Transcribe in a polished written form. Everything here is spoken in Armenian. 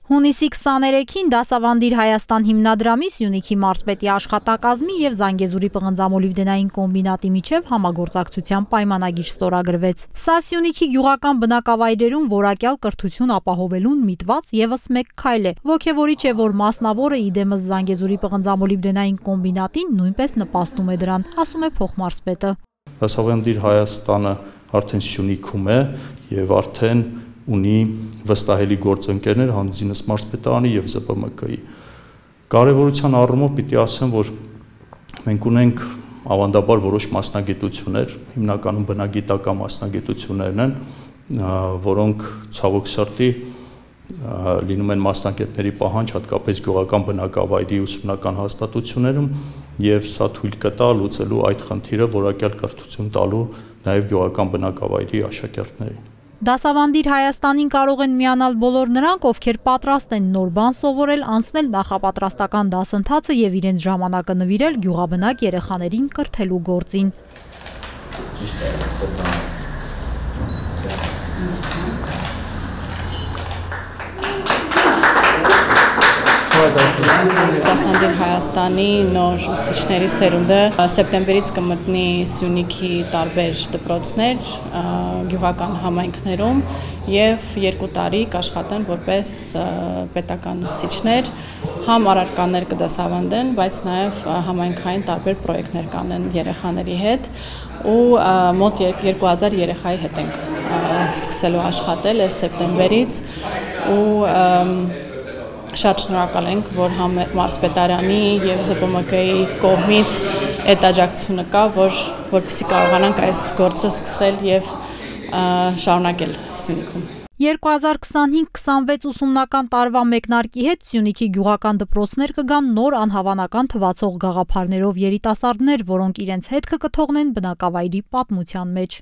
Հունիսի 23-ին Դասավանդիր Հայաստան հիմնադրամի Սյունիքի մարզպետի աշխատակազմի և Զանգեզուրի պղնձամոլիբդենային կոմբինատի միջև համագործակցության պայմանագիր ստորագրվեց։ Սա Սյունիքի գյուղական բնակավայրերում որակյալ կրթություն ապահովելուն միտված ևս մեկ քայլ է։ Ոգևորիչ է, որ մասնավորը իդեմս Զանգեզուրի պղնձամոլիբդենային կոմբինատին նույնպես նպաստում է դրան, ասում է փոխմարզպետը։ Դասավանդիր Հայաստանը արդեն Սյունիքում է և արդեն ունի վստահելի գործընկերներ հանդիզինս մարզպետարանի և ԶՊՄԿ-ի։ Կարևորության առումով պիտի ասեմ, որ մենք ունենք ավանդաբար որոշ մասնագիտություններ, հիմնականում բնագիտական մասնագիտություններն են, որոնք ցավոք սրտի լինում են մասնագետների պահանջ, հատկապես գյուղական բնակավայրի ուսումնական հաստատություններում, և սա թույլ կտա լուծելու այդ խնդիրը որակյալ կրթություն տալու նաև գյուղական բնակավայրի աշակերտներին։ Դասավանդիր Հայաստանին կարող են միանալ բոլոր նրանք, ովքեր պատրաստ են նոր բան սովորել, անցնել նախապատրաստական դասընթացը և իրենց ժամանակը նվիրել գյուղաբնակ երեխաներին կրթելու գործին։ Դասավանդիր Հայաստանի նոր ուսուցիչների սերունդը սեպտեմբերից կմտնի Սյունիքի տարբեր դպրոցներ, գյուղական համայնքներում և 2 տարի կաշխատեն որպես պետական ուսուցիչներ, համ առարկաներ կդասավանդեն, բայց նաև համայնքային տարբեր պրոյեկտներ կանեն երեխաների հետ ու մոտ 2000 երեխայի հետ ենք սկսելու աշխատել այս սեպտեմբերից ու շատ շնորհակալ ենք, որ համ մարզպետարանի և ԶՊՄԿ-ի կողմից այդ աջակցությունը կա, որպեսզի կարողանանք այս գործը սկսել և շարունակել Սյունիքում։ 2025-26 ուսումնական տարվա մեկնարկի հետ Սյունիքի գյուղական դպրոցներ կգան նոր անհավանական թվացող գաղափարներով երիտասարդներ, որոնք իրենց հետքը կթողնեն բնակավայրի պատմության մեջ։